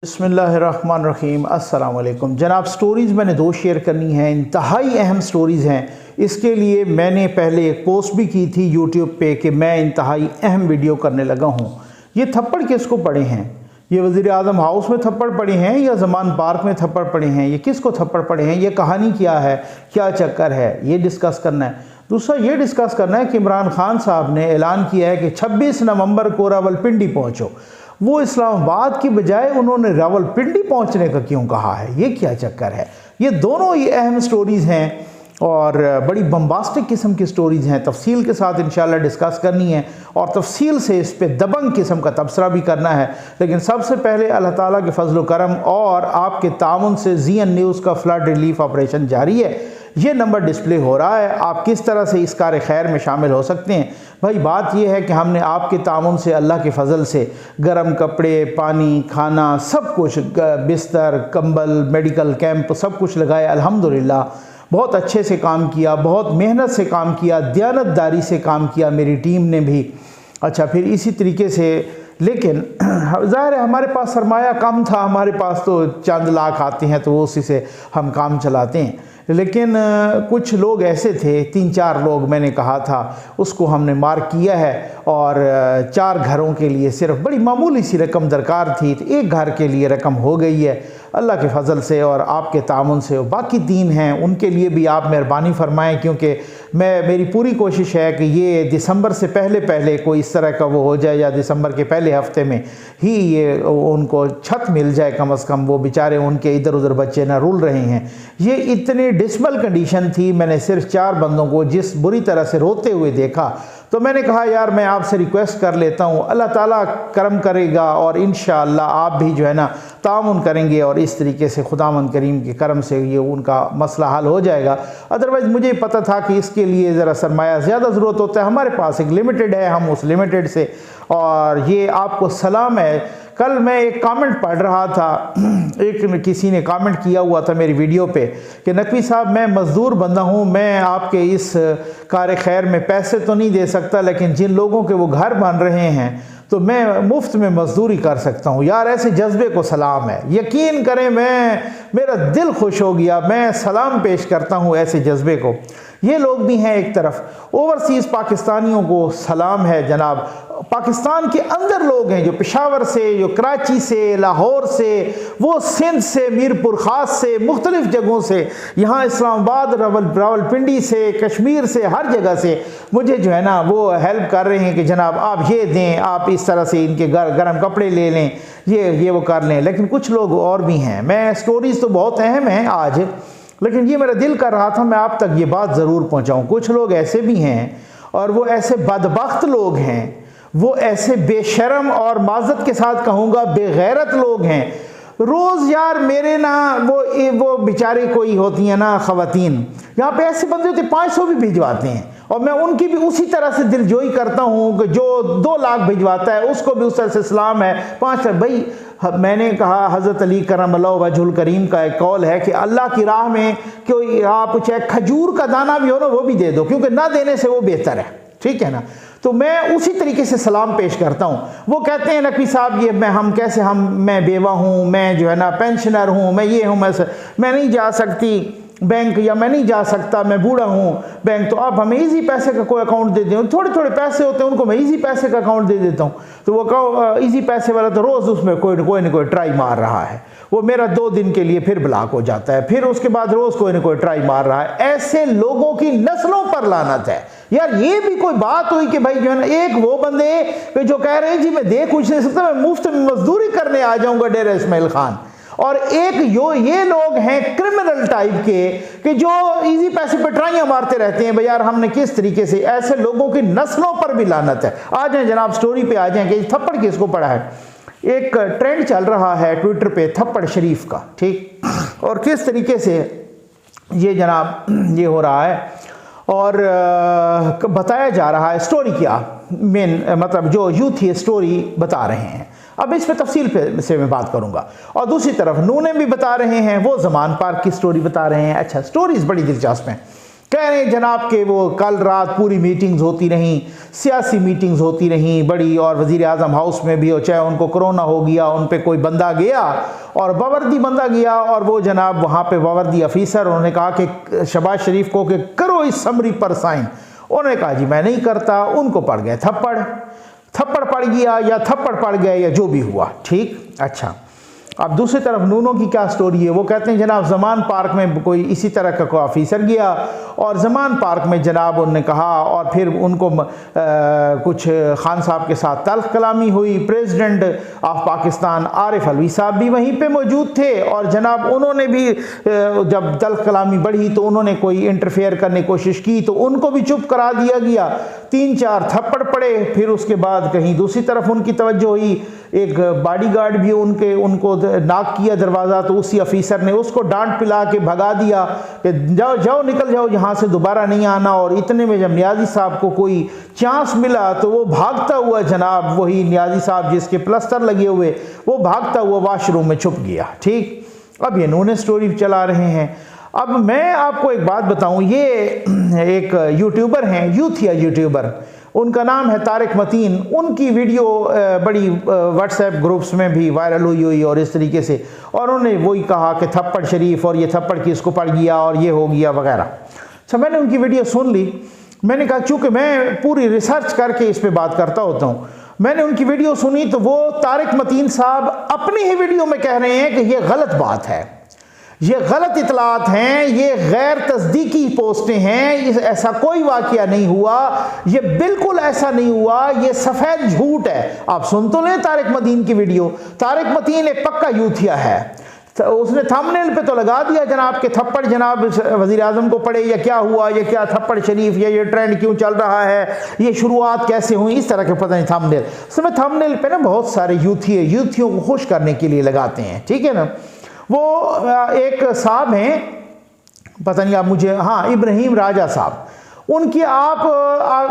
बिस्मिल्लाहिर्रहमानिर्रहीम अस्सलाम वालेकुम जनाब। स्टोरीज़ मैंने दो शेयर करनी हैं, इंतहाई अहम स्टोरीज़ हैं। इसके लिए मैंने पहले एक पोस्ट भी की थी यूट्यूब पे कि मैं इंतहाई अहम वीडियो करने लगा हूँ। ये थप्पड़ किसको पड़े हैं? ये वज़ीर आज़म हाउस में थप्पड़ पड़े हैं या ज़मान पार्क में थप्पड़ पड़े हैं? ये किसको थप्पड़ पड़े हैं? ये कहानी क्या है, क्या चक्कर है, ये डिस्कस करना है। दूसरा ये डिस्कस करना है कि इमरान खान साहब ने ऐलान किया है कि 26 नवंबर को रावलपिंडी पहुँचो। वो इस्लामाबाद की बजाय उन्होंने रावलपिंडी पहुंचने का क्यों कहा है? ये क्या चक्कर है? ये दोनों ही अहम स्टोरीज़ हैं और बड़ी बम्बास्टिक किस्म की स्टोरीज़ हैं। तफसील के साथ इंशाल्लाह डिस्कस करनी है और तफसील से इस पे दबंग किस्म का तबसरा भी करना है। लेकिन सबसे पहले अल्लाह ताला के फजल करम और आपके ताउन से ज़ीएन न्यूज़ का फ्लड रिलीफ ऑपरेशन जारी है। ये नंबर डिस्प्ले हो रहा है, आप किस तरह से इस कार खैर में शामिल हो सकते हैं। भाई बात यह है कि हमने आपके ताउन से अल्लाह के फजल से गर्म कपड़े, पानी, खाना, सब कुछ, बिस्तर, कंबल, मेडिकल कैंप, सब कुछ लगाया। अल्हम्दुलिल्लाह बहुत अच्छे से काम किया, बहुत मेहनत से काम किया, दयानतदारी से काम किया मेरी टीम ने भी। अच्छा, फिर इसी तरीके से, लेकिन ज़ाहिर है हमारे पास सरमाया कम था, हमारे पास तो चंद लाख आते हैं तो उसी से हम काम चलाते हैं। लेकिन कुछ लोग ऐसे थे, 3-4 लोग मैंने कहा था, उसको हमने मार्क किया है और 4 घरों के लिए सिर्फ बड़ी मामूली सी रकम दरकार थी, तो एक घर के लिए रकम हो गई है अल्लाह के फजल से और आपके तामुन से। बाकी 3 हैं, उनके लिए भी आप मेहरबानी फरमाएं, क्योंकि मेरी पूरी कोशिश है कि ये दिसंबर से पहले कोई इस तरह का वो हो जाए या दिसंबर के पहले हफ्ते में ही ये उनको छत मिल जाए कम से कम। वो बेचारे, उनके इधर उधर बच्चे ना रुल रहे हैं। ये इतनी डिसबल कंडीशन थी, मैंने सिर्फ 4 बंदों को जिस बुरी तरह से रोते हुए देखा तो मैंने कहा यार मैं आपसे रिक्वेस्ट कर लेता हूँ, अल्लाह ताला करम करेगा और इंशाअल्लाह आप भी जो है ना तामुन करेंगे और इस तरीके से खुदावंद करीम के करम से ये उनका मसला हल हो जाएगा। अदरवाइज़ मुझे पता था कि इसके लिए ज़रा सरमाया ज़्यादा ज़रूरत होता है, हमारे पास एक लिमिटेड है, हम उस लिमिटेड से। और ये आपको सलाम है। कल मैं एक कमेंट पढ़ रहा था, किसी ने कमेंट किया हुआ था मेरी वीडियो पे कि नकवी साहब मैं मज़दूर बंदा हूँ, मैं आपके इस कार खैर में पैसे तो नहीं दे सकता, लेकिन जिन लोगों के वो घर बन रहे हैं तो मैं मुफ्त में मजदूरी कर सकता हूँ। यार ऐसे जज्बे को सलाम है, यकीन करें मेरा दिल खुश हो गया, मैं सलाम पेश करता हूँ ऐसे जज्बे को। ये लोग भी हैं एक तरफ। ओवरसीज़ पाकिस्तानियों को सलाम है जनाब। पाकिस्तान के अंदर लोग हैं जो पेशावर से, जो कराची से, लाहौर से, वो सिंध से, मीरपुर ख़ास से, मुख्तलिफ़ जगहों से, यहाँ इस्लामाबाद, रावलपिंडी से, कश्मीर से, हर जगह से मुझे जो है ना वो हेल्प कर रहे हैं कि जनाब आप ये दें, आप इस तरह से इनके गर्म कपड़े ले लें, ये वो कर लें। लेकिन कुछ लोग और भी हैं। मैं स्टोरीज़ तो बहुत अहम हैं आज, लेकिन ये मेरा दिल कर रहा था मैं आप तक ये बात ज़रूर पहुँचाऊँ। कुछ लोग ऐसे भी हैं और वो ऐसे बदबख्त लोग हैं, वो ऐसे बेशरम और माज़त के साथ कहूँगा बेगैरत लोग हैं। रोज़ यार मेरे ना वो बेचारे कोई होती हैं ना ख़वातीन, यहाँ पे ऐसे बंदे होते 500 भी भिजवाते हैं और मैं उनकी भी उसी तरह से दिलजोई करता हूँ कि जो 2 लाख भिजवाता है उसको भी उस तरह से सलाम है। 5 भाई, मैंने कहा हज़रत अली करमल्लाहु वजहुल करीम का एक कौल है कि अल्लाह की राह में कोई आप चाहे खजूर का दाना भी हो ना वो भी दे दो, क्योंकि ना देने से वो बेहतर है, ठीक है ना। तो मैं उसी तरीके से सलाम पेश करता हूँ। वो कहते हैं नकवी साहब ये मैं बेवा हूँ, मैं जो है ना पेंशनर हूँ, मैं ये हूँ, मैं नहीं जा सकती बैंक, या मैं नहीं जा सकता, मैं बूढ़ा हूँ बैंक, तो आप हमें इजी पैसे का कोई अकाउंट दे दें। थोड़े थोड़े पैसे होते हैं उनको मैं इजी पैसे का अकाउंट दे देता हूँ, तो वो इजी पैसे वाला तो रोज़ उसमें कोई ना कोई ट्राई मार रहा है। वो मेरा 2 दिन के लिए फिर ब्लॉक हो जाता है, फिर उसके बाद रोज़ कोई ना कोई ट्राई मार रहा है। ऐसे लोगों की नस्लों पर लानत है यार। ये भी कोई बात हुई कि भाई जो है ना, एक वो बंदे जो कह रहे हैं जी मैं दे कुछ नहीं सकता, मैं मुफ्त में मजदूरी करने आ जाऊँगा डेरा इस्माइल खान, और एक ये लोग हैं क्रिमिनल टाइप के कि जो इजी पैसे पे ट्राइयां मारते रहते हैं। भाई यार हमने किस तरीके से, ऐसे लोगों की नस्लों पर भी लानत है। आ जाएं जनाब स्टोरी पे आ जाएं कि थप्पड़ किसको पड़ा है। एक ट्रेंड चल रहा है ट्विटर पे थप्पड़ शरीफ का, ठीक, और किस तरीके से ये जनाब ये हो रहा है और बताया जा रहा है। स्टोरी क्या मतलब जो यूथ ये स्टोरी बता रहे हैं, अब इस पे तफसील से मैं बात करूंगा। और दूसरी तरफ नूने भी बता रहे हैं, वो ज़मान पार्क की स्टोरी बता रहे हैं। अच्छा, स्टोरीज़ बड़ी दिलचस्प हैं। कह रहे हैं जनाब के वो कल रात पूरी मीटिंग्स होती रहीं, सियासी मीटिंग्स होती रहीं बड़ी, और वज़ीर आज़म हाउस में भी हो, चाहे उनको कोरोना हो गया, उन पे कोई बंदा गया और बावर्दी बंदा गया, और वो जनाब वहाँ पे बावर्दी अफीसर, उन्होंने कहा कि शहबाज शरीफ को कि करो इस समरी पर साइन। उन्होंने कहा जी मैं नहीं करता, उनको पड़ गए थप्पड़ पड़ गया या थप्पड़ पड़ गया या जो भी हुआ, ठीक। अच्छा, अब दूसरी तरफ नूनों की क्या स्टोरी है, वो कहते हैं जनाब ज़मान पार्क में कोई इसी तरह का कोई ऑफिसर गया और ज़मान पार्क में जनाब उन्होंने कहा, और फिर उनको कुछ खान साहब के साथ तल्ख कलामी हुई। प्रेसिडेंट ऑफ पाकिस्तान आरिफ अलवी साहब भी वहीं पे मौजूद थे, और जनाब उन्होंने भी जब तल्ख कलामी बढ़ी तो उन्होंने कोई इंटरफेयर करने की कोशिश की तो उनको भी चुप करा दिया गया, 3-4 थप्पड़ पड़े। फिर उसके बाद कहीं दूसरी तरफ उनकी तवज्जो हुई, एक बॉडीगार्ड भी उनको नाक किया दरवाज़ा, तो उसी अफीसर ने उसको डांट पिला के भगा दिया कि जाओ जाओ निकल जाओ, यहाँ से दोबारा नहीं आना। और इतने में जब नियाज़ी साहब को कोई चांस मिला तो वो भागता हुआ जनाब, वही नियाज़ी साहब जिसके प्लस्तर लगे हुए, वो भागता हुआ वॉशरूम में छुप गया, ठीक। अब ये इन्होंने स्टोरी चला रहे हैं। अब मैं आपको एक बात बताऊं, ये एक यूट्यूबर हैं, यूथिया यूट्यूबर, उनका नाम है तारिक मतीन। उनकी वीडियो बड़ी व्हाट्सएप ग्रुप्स में भी वायरल हुई और इस तरीके से, और उन्होंने वही कहा कि थप्पड़ शरीफ और ये थप्पड़ किसको पड़ गया और ये हो गया वगैरह। अच्छा, मैंने उनकी वीडियो सुन ली। मैंने कहा चूँकि मैं पूरी रिसर्च करके इस पर बात करता होता हूँ, मैंने उनकी वीडियो सुनी तो वो तारिक मतीन साहब अपनी ही वीडियो में कह रहे हैं कि ये गलत बात है, ये गलत इतलात हैं, ये गैर तस्दीकी पोस्टें हैं, ऐसा कोई वाकया नहीं हुआ, ये बिल्कुल ऐसा नहीं हुआ, ये सफ़ेद झूठ है। आप सुन तो लें तारिक मतीन की वीडियो। तारिक मतीन एक पक्का यूथिया है, तो उसने थंबनेल पे तो लगा दिया जनाब के थप्पड़ जनाब वज़ीर आज़म को पड़े या क्या हुआ, ये क्या थप्पड़ शरीफ, ये ट्रेंड क्यों चल रहा है, ये शुरुआत कैसे हुई, इस तरह के पता नहीं थंबनेल। उसमें थंबनेल पे ना बहुत सारे यूथियों को खुश करने के लिए लगाते हैं, ठीक है ना। वो एक साहब हैं, पता नहीं आप मुझे, हाँ, इब्राहिम राजा साहब, उनकी आप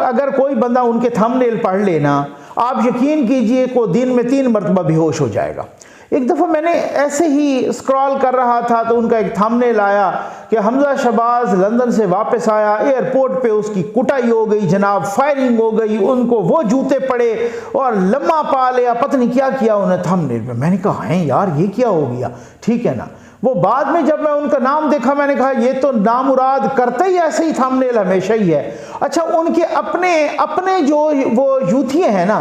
अगर कोई बंदा उनके थंबनेल पढ़ लेना, आप यकीन कीजिए को दिन में 3 मरतबा बेहोश हो जाएगा। एक दफ़ा मैंने ऐसे ही स्क्रॉल कर रहा था तो उनका एक थंबनेल आया कि हमजा शहबाज लंदन से वापस आया, एयरपोर्ट पे उसकी कुटाई हो गई जनाब, फायरिंग हो गई, उनको वो जूते पड़े और लम्मा पा लिया, पता नहीं क्या किया उन्हें थंबनेल पे। मैंने कहा है यार ये क्या हो गया, ठीक है ना। वो बाद में जब मैं उनका नाम देखा मैंने कहा ये तो नामुराद करते ही ऐसे ही थंबनेल हमेशा ही है। अच्छा, उनके अपने जो वो यूथिये हैं ना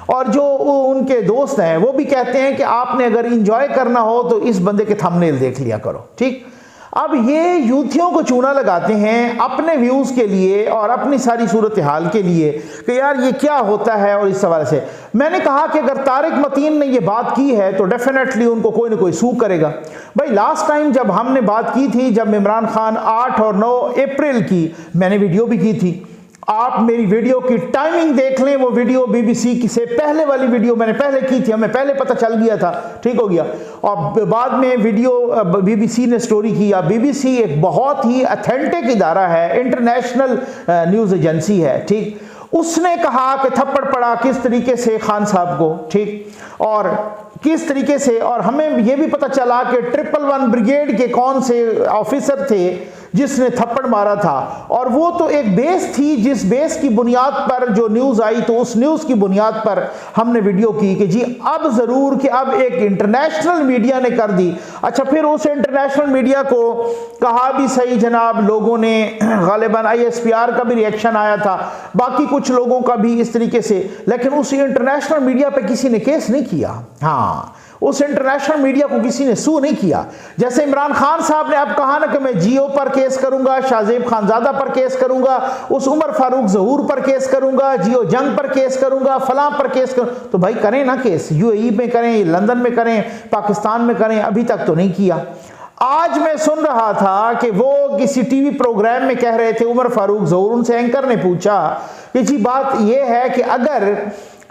और जो उनके दोस्त हैं वो भी कहते हैं कि आपने अगर इंजॉय करना हो तो इस बंदे के थंबनेल देख लिया करो, ठीक। अब ये यूथियों को चूना लगाते हैं अपने व्यूज़ के लिए और अपनी सारी सूरत हाल के लिए कि यार ये क्या होता है। और इस सवाल से मैंने कहा कि अगर तारिक मतीन ने ये बात की है तो डेफिनेटली उनको कोई ना कोई सू करेगा। भाई लास्ट टाइम जब हमने बात की थी, जब इमरान खान 8 और 9 अप्रैल की मैंने वीडियो भी की थी, आप मेरी वीडियो की टाइमिंग देख लें, वो वीडियो बीबीसी से पहले वाली वीडियो मैंने पहले की थी, हमें पहले पता चल गया था, ठीक हो गया। और बाद में वीडियो बीबीसी ने स्टोरी किया। बीबीसी एक बहुत ही ऑथेंटिक इदारा है, इंटरनेशनल न्यूज़ एजेंसी है, ठीक। उसने कहा कि थप्पड़ पड़ा किस तरीके से खान साहब को, ठीक, और किस तरीके से, और हमें यह भी पता चला कि 111 ब्रिगेड के कौन से ऑफिसर थे जिसने थप्पड़ मारा था। और वो तो एक बेस थी, जिस बेस की बुनियाद पर जो न्यूज़ आई तो उस न्यूज़ की बुनियाद पर हमने वीडियो की कि जी अब ज़रूर कि अब एक इंटरनेशनल मीडिया ने कर दी। अच्छा, फिर उस इंटरनेशनल मीडिया को कहा भी सही जनाब, लोगों ने गालिबन ISPR का भी रिएक्शन आया था, बाकी कुछ लोगों का भी इस तरीके से, लेकिन उस इंटरनेशनल मीडिया पर किसी ने केस नहीं किया। हाँ, उस इंटरनेशनल मीडिया को किसी ने सू नहीं किया। जैसे इमरान खान साहब ने अब कहा ना कि मैं जियो पर केस करूंगा, शाहजेब खानजादा पर केस करूंगा, उस उमर फारूक जहूर पर केस करूंगा, जियो जंग पर केस करूंगा, फलां पर केस करूं, तो भाई करें ना केस, UAE में करें, लंदन में करें, पाकिस्तान में करें, अभी तक तो नहीं किया। आज मैं सुन रहा था कि वो किसी टीवी प्रोग्राम में कह रहे थे उमर फारूक जहूर, उनसे एंकर ने पूछा कि जी बात यह है कि अगर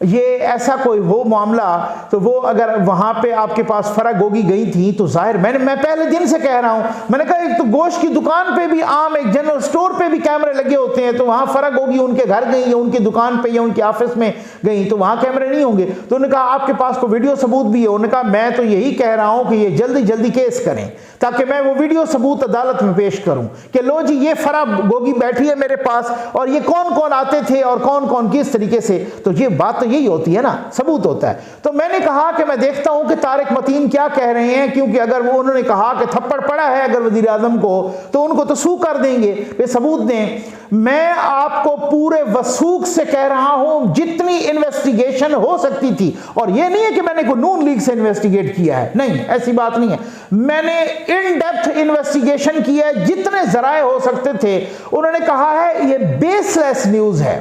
ये ऐसा कोई हो मामला, तो वो अगर वहां पे आपके पास फरा गोगी गई थी तो जाहिर, मैं पहले दिन से कह रहा हूं, मैंने कहा एक तो गोश्त की दुकान पे भी आम, एक जनरल स्टोर पे भी कैमरे लगे होते हैं, तो वहां फरा गोगी उनके घर गई या उनकी दुकान पे या उनके ऑफिस में गई तो वहां कैमरे नहीं होंगे। तो उन्होंने कहा आपके पास को वीडियो सबूत भी है? उन्होंने कहा मैं तो यही कह रहा हूं कि ये जल्दी जल्दी केस करें ताकि मैं वो वीडियो सबूत अदालत में पेश करूं कि लो जी ये फरा गोगी बैठी है मेरे पास और ये कौन कौन आते थे और कौन कौन किस तरीके से। तो ये बात तो यही होती है ना, सबूत होता है। तो मैंने कहा कि मैं देखता हूं कि तारिक मतीन क्या कह रहे हैं, क्योंकि अगर वो उन्होंने कहा कि थप्पड़ पड़ा है अगर वजीर आजम को तो उनको तो सू कर देंगे, वे सबूत दें। मैं आपको पूरे वसूख से कह रहा हूं जितनी इन्वेस्टिगेशन हो सकती थी, और यह नहीं है कि मैंने कोई नून लीग से इन्वेस्टिगेट किया है, नहीं ऐसी बात नहीं है, मैंने इन डेप्थ इन्वेस्टिगेशन किया है जितने जराए हो सकते थे। उन्होंने कहा है ये बेसलेस न्यूज है,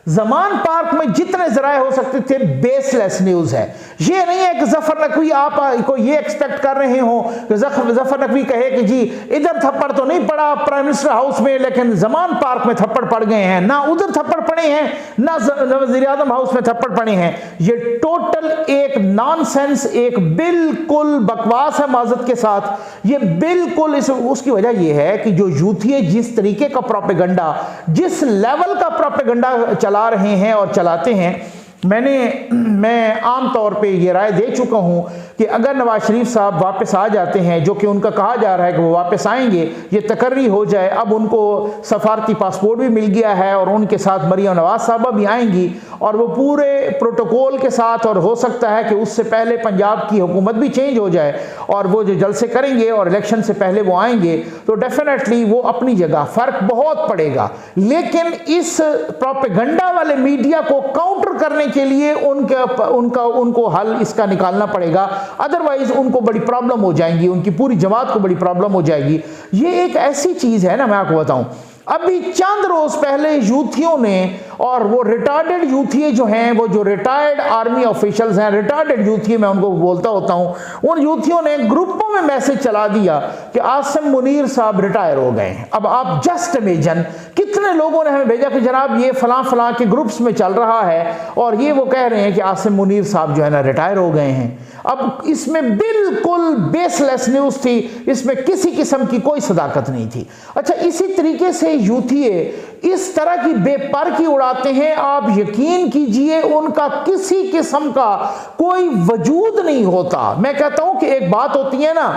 ज़मान पार्क में जितने जराए हो सकते थे बेसलेस न्यूज है। ये नहीं है कि जफर नकवी आप को ये एक्सपेक्ट कर रहे हो कि जफर नकवी कहे कि जी इधर थप्पड़ तो नहीं पड़ा प्राइम मिनिस्टर हाउस में, लेकिन ज़मान पार्क में थप्पड़ पड़ गए हैं, ना उधर थप्पड़ पड़े हैं ना वज़ीर आज़म हाउस में थप्पड़ पड़े हैं। ये टोटल एक नॉनसेंस, एक बिल्कुल बकवास है माज़रत के साथ। ये बिल्कुल उसकी वजह यह है कि जो यूथी जिस तरीके का प्रोपेगेंडा, जिस लेवल का प्रोपेगेंडा चला रहे हैं और चलाते हैं, मैं आम तौर पे ये राय दे चुका हूं कि अगर नवाज शरीफ साहब वापस आ जाते हैं, जो कि उनका कहा जा रहा है कि वो वापस आएंगे, ये तकर्री हो जाए, अब उनको सफारती पासपोर्ट भी मिल गया है और उनके साथ मरियम नवाज साहबा भी आएंगी और वो पूरे प्रोटोकॉल के साथ, और हो सकता है कि उससे पहले पंजाब की हुकूमत भी चेंज हो जाए और वो जो जलसे करेंगे और इलेक्शन से पहले वो आएंगे, तो डेफिनेटली वो अपनी जगह फर्क बहुत पड़ेगा। लेकिन इस प्रोपेगेंडा वाले मीडिया को काउंटर करने के लिए उनको हल इसका निकालना पड़ेगा, अदरवाइज उनको बड़ी प्रॉब्लम हो जाएंगी, उनकी पूरी जमात को बड़ी प्रॉब्लम हो जाएगी। ये एक ऐसी चीज है ना, मैं आपको बताऊं, अभी चंद रोज पहले यूथियों ने, और वो रिटायर्ड यूथी जो हैं, वो जो रिटायर्ड आर्मी ऑफिशियल्स हैं, रिटायर्ड यूथी मैं उनको बोलता होता हूं, उन यूथियों ने ग्रुपों में मैसेज चला दिया कि आसिम मुनीर साहब रिटायर हो गए हैं। अब आप जस्ट इमेजिन कितने लोगों ने हमें भेजा कि जनाब ये फलां फलां के ग्रुप्स में चल रहा है और ये वो कह रहे हैं कि आसिम मुनीर साहब जो है ना रिटायर हो गए हैं। अब इसमें बिल्कुल बेसलेस न्यूज थी, इसमें किसी किस्म की कोई सदाकत नहीं थी। अच्छा, इसी तरीके से यूथिए इस तरह की बेपर्की उड़ाते हैं, आप यकीन कीजिए उनका किसी किस्म का कोई वजूद नहीं होता। मैं कहता हूं कि एक बात होती है ना,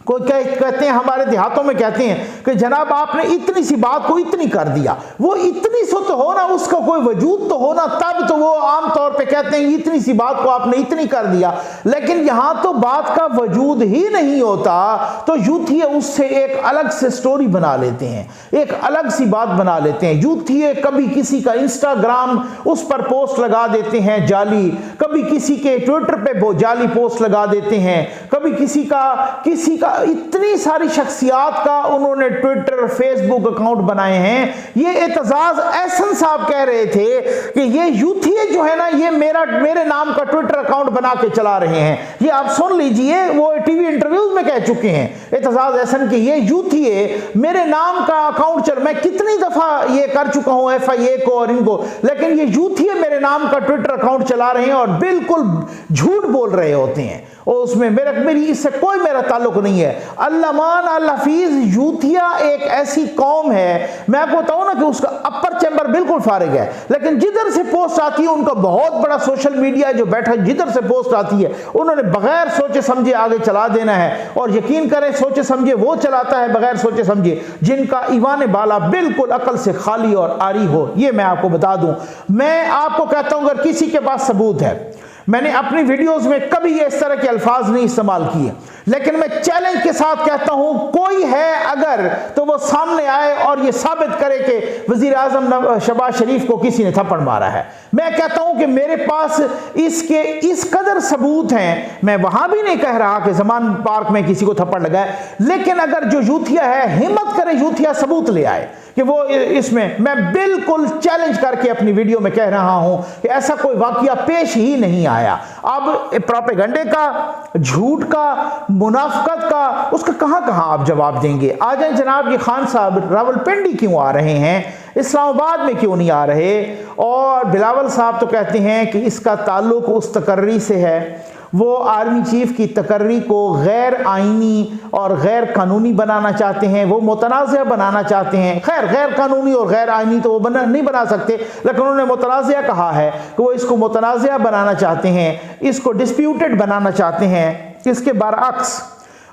कोई कहते हैं हमारे देहातों में कहते हैं कि जनाब आपने इतनी सी बात को इतनी कर दिया, वो इतनी सो तो होना, उसका कोई वजूद तो होना, तब तो वो आम तौर पे कहते हैं इतनी सी बात को आपने इतनी कर दिया। लेकिन यहां तो बात का वजूद ही नहीं होता, तो यूथिए उससे एक अलग से स्टोरी बना लेते हैं, एक अलग सी बात बना लेते हैं। यूथिए कभी किसी का इंस्टाग्राम उस पर पोस्ट लगा देते हैं जाली, कभी किसी के ट्विटर पे वो जाली पोस्ट लगा देते हैं, कभी किसी का इतनी सारी शख्सियात का उन्होंने ट्विटर फेसबुक अकाउंट बनाए हैं। ये एतजाज एहसन साहब कह रहे थे कि ये यूथिए जो है ना, ये मेरे नाम का ट्विटर अकाउंट बना के चला रहे हैं। ये आप सुन लीजिए, वो टीवी इंटरव्यूज में कह चुके हैं एतजाज एहसन कि ये यूथिए मेरे नाम का अकाउंट मैं कितनी दफा ये कर चुका हूं FIA को और इनको, लेकिन ये यूथिए मेरे नाम का ट्विटर अकाउंट चला रहे हैं और बिल्कुल झूठ बोल रहे होते हैं, और उसमें मेरी इससे कोई मेरा ताल्लुक नहीं है। अल्लामान अल हफीज यूथिया एक ऐसी कौम है, मैं आपको बताऊं ना कि उसका अपर चैम्बर बिल्कुल फारिग है, लेकिन जिधर से पोस्ट आती है, उनका बहुत बड़ा सोशल मीडिया जो बैठा, जिधर से पोस्ट आती है उन्होंने बगैर सोचे समझे आगे चला देना है। और यकीन करें सोचे समझे वो चलाता है बगैर सोचे समझे जिनका ईवान बाला बिल्कुल अकल से खाली और आरी हो। ये मैं आपको बता दूं, मैं आपको कहता हूं अगर किसी के पास सबूत है, मैंने अपनी वीडियोस में कभी ये इस तरह के अल्फाज नहीं इस्तेमाल किए, लेकिन मैं चैलेंज के साथ कहता हूं कोई है अगर तो वो सामने आए और ये साबित करे कि वजीर आजम शहबाज शरीफ को किसी ने थप्पड़ मारा है। मैं कहता हूं कि मेरे पास इसके इस कदर सबूत हैं, मैं वहां भी नहीं कह रहा कि ज़मान पार्क में किसी को थप्पड़ लगा है, लेकिन अगर जो यूथिया है हिम्मत करे यूथिया सबूत ले आए कि वो इसमें, मैं बिल्कुल चैलेंज करके अपनी वीडियो में कह रहा हूं कि ऐसा कोई वाकया पेश ही नहीं आया। अब प्रोपेगेंडे का, झूठ का, मुनाफिकत का, उसका कहाँ कहाँ आप जवाब देंगे? आ जाए जनाब, ये खान साहब रावलपिंडी क्यों आ रहे हैं, इस्लामाबाद में क्यों नहीं आ रहे? और बिलावल साहब तो कहते हैं कि इसका ताल्लुक उस तकर्री से है, वो आर्मी चीफ की तकर्री को गैर आइनी और गैर कानूनी बनाना चाहते हैं, वो मुतनाज़िया बनाना चाहते हैं। खैर, गैर कानूनी और गैर आइनी तो वो नहीं बना सकते, लेकिन उन्होंने मुतनाज़िया कहा है कि वो इसको मुतनाज़िया बनाना चाहते हैं, इसको डिस्प्यूटेड बनाना चाहते हैं। इसके बरअक्स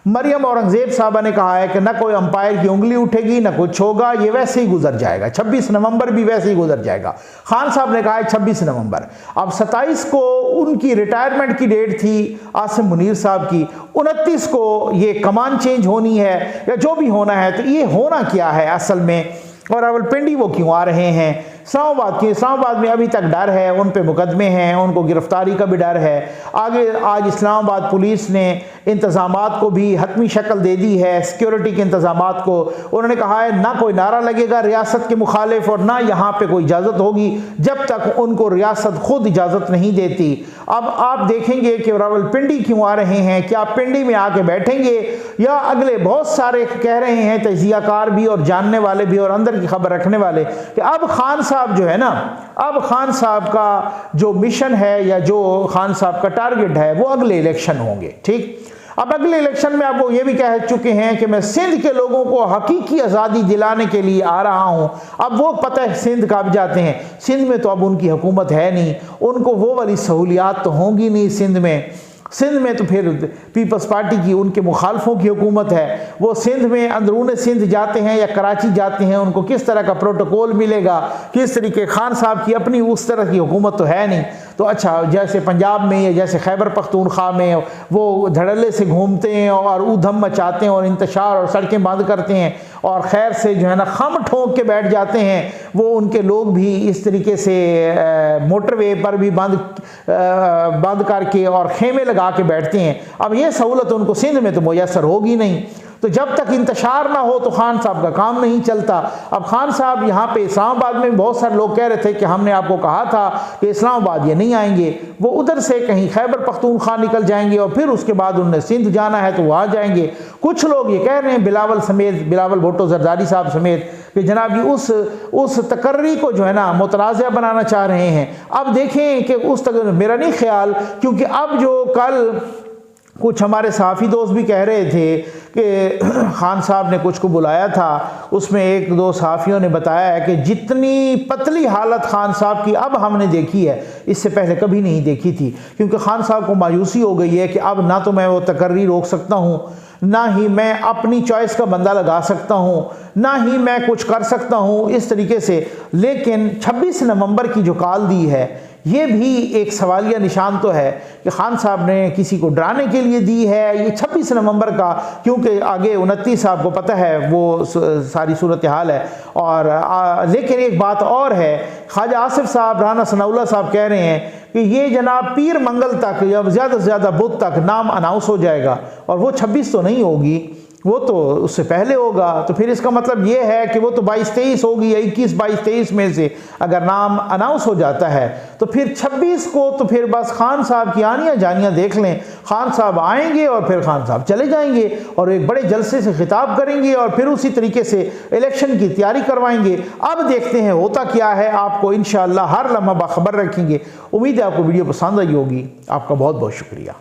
मरियम औरंगज़ेब साहबा ने कहा है कि ना कोई अंपायर की उंगली उठेगी, ना कुछ होगा, ये वैसे ही गुजर जाएगा, 26 नवंबर भी वैसे ही गुजर जाएगा। खान साहब ने कहा है 26 नवंबर। अब 27 को उनकी रिटायरमेंट की डेट थी आसिम मुनीर साहब की, 29 को ये कमान चेंज होनी है या जो भी होना है, तो ये होना क्या है असल में, और रावलपिंडी वो क्यों आ रहे हैं? इस्लामाबाद की, इस्लामाबाद में अभी तक डर है, उन पे मुकदमे हैं, उनको गिरफ्तारी का भी डर है। आगे आज इस्लामाबाद पुलिस ने इंतज़ामात को भी हतमी शक्ल दे दी है, सिक्योरिटी के इंतज़ामात को। उन्होंने कहा है ना कोई नारा लगेगा रियासत के मुखालिफ और ना यहाँ पे कोई इजाज़त होगी जब तक उनको रियासत खुद इजाज़त नहीं देती। अब आप देखेंगे कि रावलपिंडी क्यों आ रहे हैं, क्या पिंडी में आके बैठेंगे या अगले बहुत सारे कह रहे हैं तजियाकार भी और जानने वाले भी और अंदर की खबर रखने वाले कि अब खान साहब जो है ना, अब खान साहब का जो मिशन है या जो खान साहब का टारगेट है वो अगले इलेक्शन होंगे। ठीक, अब अगले इलेक्शन में आप वो ये भी कह चुके हैं कि मैं सिंध के लोगों को हकीकी आज़ादी दिलाने के लिए आ रहा हूं। अब वो पता है सिंध कब जाते हैं, सिंध में तो अब उनकी हुकूमत है नहीं, उनको वो वाली सहूलियात तो होंगी नहीं सिंध में। सिंध में तो फिर पीपल्स पार्टी की, उनके मुखालफों की हुकूमत है। वो सिंध में अंदरून सिंध जाते हैं या कराची जाते हैं, उनको किस तरह का प्रोटोकॉल मिलेगा, किस तरीके, खान साहब की अपनी उस तरह की हुकूमत तो है नहीं। तो अच्छा, जैसे पंजाब में या जैसे खैबर पख्तूनख्वा में वो धड़ल्ले से घूमते हैं और ऊधम मचाते हैं और इंतशार और सड़कें बंद करते हैं और खैर से जो है ना खम ठोंक के बैठ जाते हैं, वो उनके लोग भी इस तरीके से मोटरवे पर भी बंद करके और खेमे लगा के बैठते हैं। अब ये सहूलत उनको सिंध में तो मुयसर होगी नहीं। तो जब तक इंतशार ना हो तो खान साहब का काम नहीं चलता। अब खान साहब यहाँ पे इस्लामाबाद में बहुत सारे लोग कह रहे थे कि हमने आपको कहा था कि इस्लामाबाद ये नहीं आएंगे, वो उधर से कहीं खैबर पख्तूनख्वा निकल जाएंगे और फिर उसके बाद उन्हें सिंध जाना है तो वहाँ जाएंगे। कुछ लोग ये कह रहे हैं, बिलावल समेत, बिलावल भुट्टो जरदारी साहब समेत, कि जनाब ये उस तकर्री को जो है ना मुतनाज़िया बनाना चाह रहे हैं। अब देखें कि उस तक मेरा नहीं ख्याल, क्योंकि अब जो कल कुछ हमारे सहाफ़ी दोस्त भी कह रहे थे कि खान साहब ने कुछ को बुलाया था, उसमें एक दो सहाफ़ियों ने बताया है कि जितनी पतली हालत खान साहब की अब हमने देखी है, इससे पहले कभी नहीं देखी थी। क्योंकि खान साहब को मायूसी हो गई है कि अब ना तो मैं वो तकर्री रोक सकता हूँ, ना ही मैं अपनी चॉइस का बंदा लगा सकता हूँ, ना ही मैं कुछ कर सकता हूँ इस तरीके से। लेकिन 26 नवंबर की जो कॉल दी है, ये भी एक सवालिया निशान तो है कि खान साहब ने किसी को डराने के लिए दी है ये 26 नवंबर का, क्योंकि आगे 29 साहब को पता है वो सारी सूरत हाल है। और लेकिन एक बात और है, ख्वाजा आसिफ साहब, राना सनाउल्लाह साहब कह रहे हैं कि ये जनाब पीर मंगल तक या ज़्यादा से ज़्यादा बुध तक नाम अनाउंस हो जाएगा, और वो 26 तो नहीं होगी, वो तो उससे पहले होगा। तो फिर इसका मतलब ये है कि वो तो 22-23 होगी या 21-22-23 में से अगर नाम अनाउंस हो जाता है, तो फिर 26 को तो फिर बस खान साहब की आनियाँ जानियाँ देख लें। खान साहब आएंगे और फिर खान साहब चले जाएंगे और एक बड़े जलसे से खिताब करेंगे और फिर उसी तरीके से इलेक्शन की तैयारी करवाएंगे। अब देखते हैं होता क्या है, आपको इंशाअल्लाह हर लम्हा बाखबर रखेंगे। उम्मीद है आपको वीडियो पसंद आई होगी। आपका बहुत बहुत शुक्रिया।